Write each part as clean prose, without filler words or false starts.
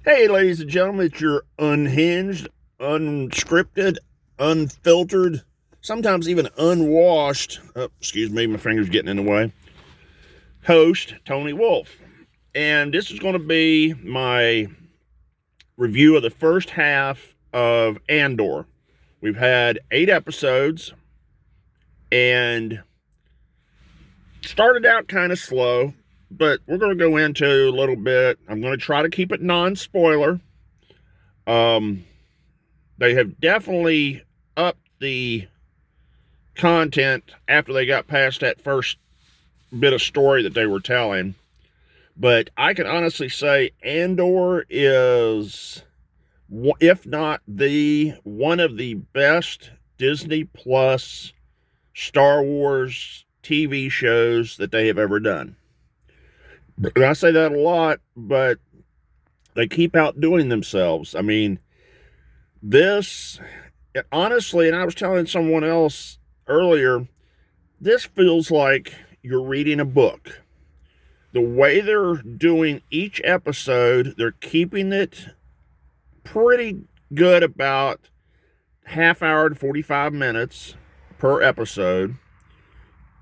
Hey, ladies and gentlemen, it's your unhinged, unscripted, unfiltered, sometimes even unwashed, excuse me, my finger's getting in the way, host, Tony Wolf. And this is going to be my review of the first half of Andor. We've had 8 episodes and started out kind of slow, but we're going to go into a little bit. I'm going to try to keep it non-spoiler. They have definitely upped the content after they got past that first bit of story that they were telling. But I can honestly say Andor is, if not the one of the best Disney Plus Star Wars TV shows that they have ever done. And I say that a lot, but they keep outdoing themselves. I mean, this, honestly, and I was telling someone else earlier, this feels like you're reading a book. The way they're doing each episode, they're keeping it pretty good, about half hour to 45 minutes per episode.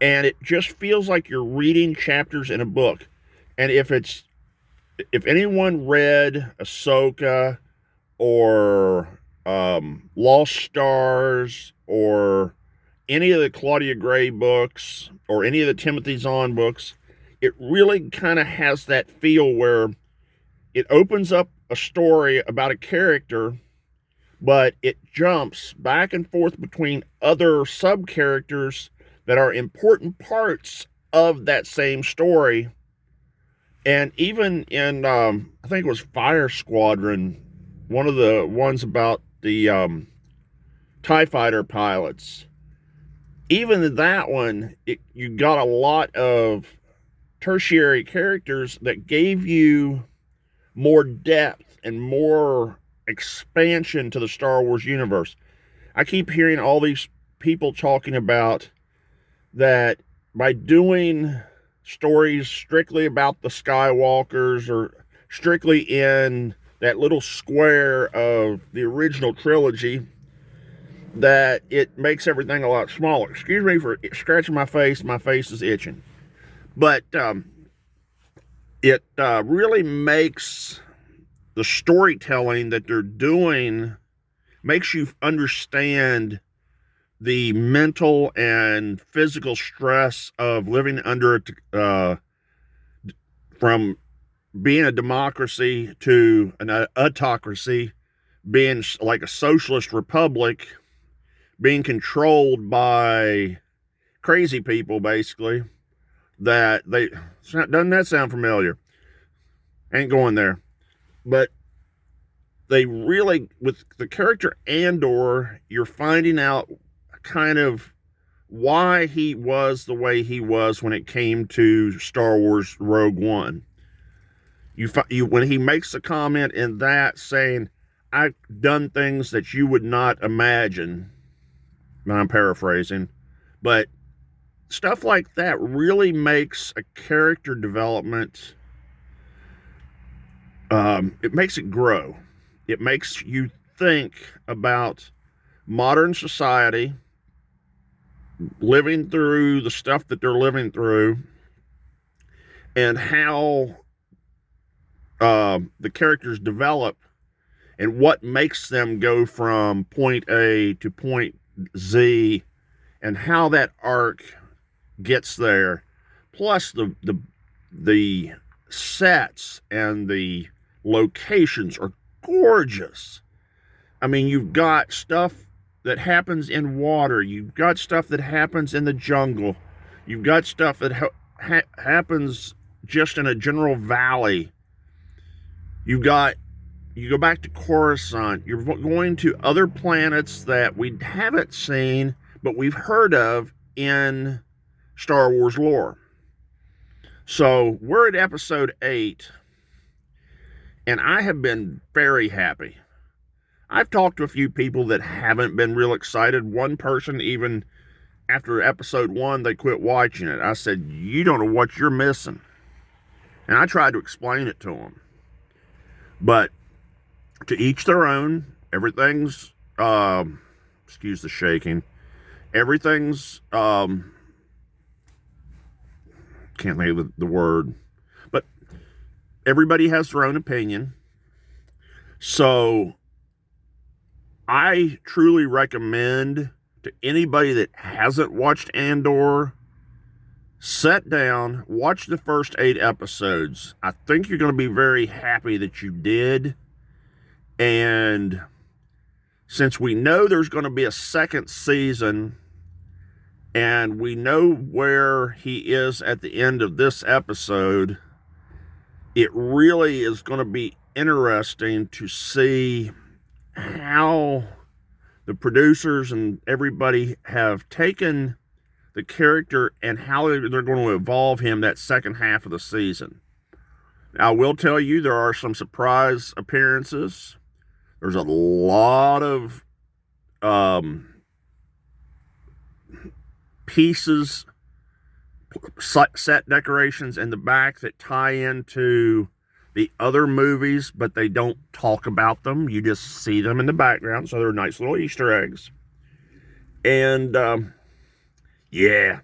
And it just feels like you're reading chapters in a book. And if anyone read Ahsoka or Lost Stars or any of the Claudia Gray books or any of the Timothy Zahn books, it really kind of has that feel where it opens up a story about a character, but it jumps back and forth between other sub characters that are important parts of that same story. And even in, I think it was Fire Squadron, one of the ones about the TIE fighter pilots, even in that one, you got a lot of tertiary characters that gave you more depth and more expansion to the Star Wars universe. I keep hearing all these people talking about that by doing stories strictly about the Skywalkers or strictly in that little square of the original trilogy, that it makes everything a lot smaller. Excuse me for scratching my face. My face is itching. But it really makes the storytelling that they're doing, makes you understand the mental and physical stress of living under from being a democracy to an autocracy, being like a socialist republic, being controlled by crazy people, basically. Doesn't that sound familiar? Ain't going there. But they really, with the character Andor, you're finding out kind of why he was the way he was when it came to Star Wars Rogue One. When he makes a comment in that saying, "I've done things that you would not imagine," and I'm paraphrasing, but stuff like that really makes a character development. It makes it grow. It makes you think about modern society, living through the stuff that they're living through, and how the characters develop and what makes them go from point A to point Z, and how that arc gets there. Plus the sets and the locations are gorgeous. I mean, you've got stuff that happens in water. You've got stuff that happens in the jungle. You've got stuff that happens just in a general valley. You go back to Coruscant. You're going to other planets that we haven't seen, but we've heard of in Star Wars lore. So we're at episode 8, and I have been very happy. I've talked to a few people that haven't been real excited. One person, even after episode 1, they quit watching it. I said, "You don't know what you're missing." And I tried to explain it to them. But to each their own. Everything's, excuse the shaking. Everything's, can't think of the word. But everybody has their own opinion. So I truly recommend to anybody that hasn't watched Andor, sit down, watch the first 8 episodes. I think you're going to be very happy that you did. And since we know there's going to be a second season, and we know where he is at the end of this episode, it really is going to be interesting to see how the producers and everybody have taken the character and how they're going to evolve him that second half of the season. Now, I will tell you, there are some surprise appearances. There's a lot of pieces, set decorations in the back that tie into the other movies, but they don't talk about them. You just see them in the background, so they're nice little Easter eggs. And yeah,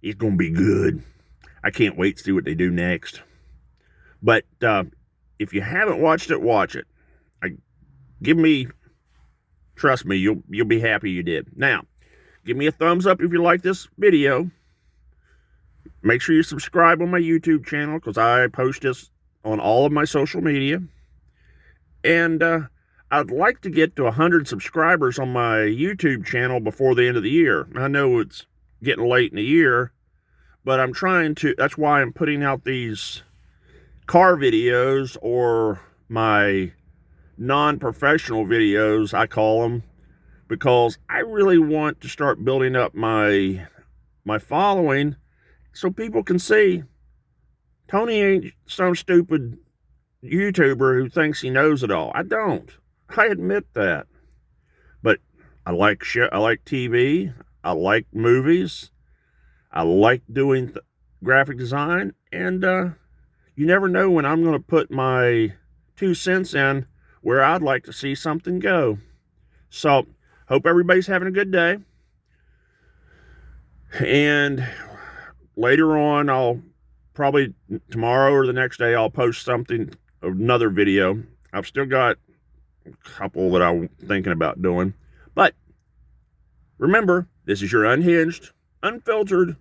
it's going to be good. I can't wait to see what they do next. But if you haven't watched it, watch it. Trust me, you'll be happy you did. Now, give me a thumbs up if you like this video. Make sure you subscribe on my YouTube channel, because I post this on all of my social media. And I'd like to get to 100 subscribers on my YouTube channel before the end of the year. I know it's getting late in the year, but I'm trying to. That's why I'm putting out these car videos, or my non-professional videos, I call them, because I really want to start building up my following, so people can see Tony ain't some stupid YouTuber who thinks he knows it all. I don't. I admit that. But I like TV. I like movies. I like doing graphic design. And you never know when I'm going to put my 2 cents in where I'd like to see something go. So, hope everybody's having a good day. And later on, I'll probably tomorrow or the next day, I'll post another video. I've still got a couple that I'm thinking about doing. But remember, this is your unhinged, unfiltered,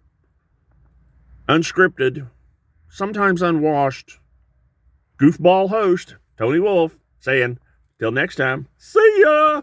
unscripted, sometimes unwashed, goofball host, Tony Wolf, saying, till next time, see ya!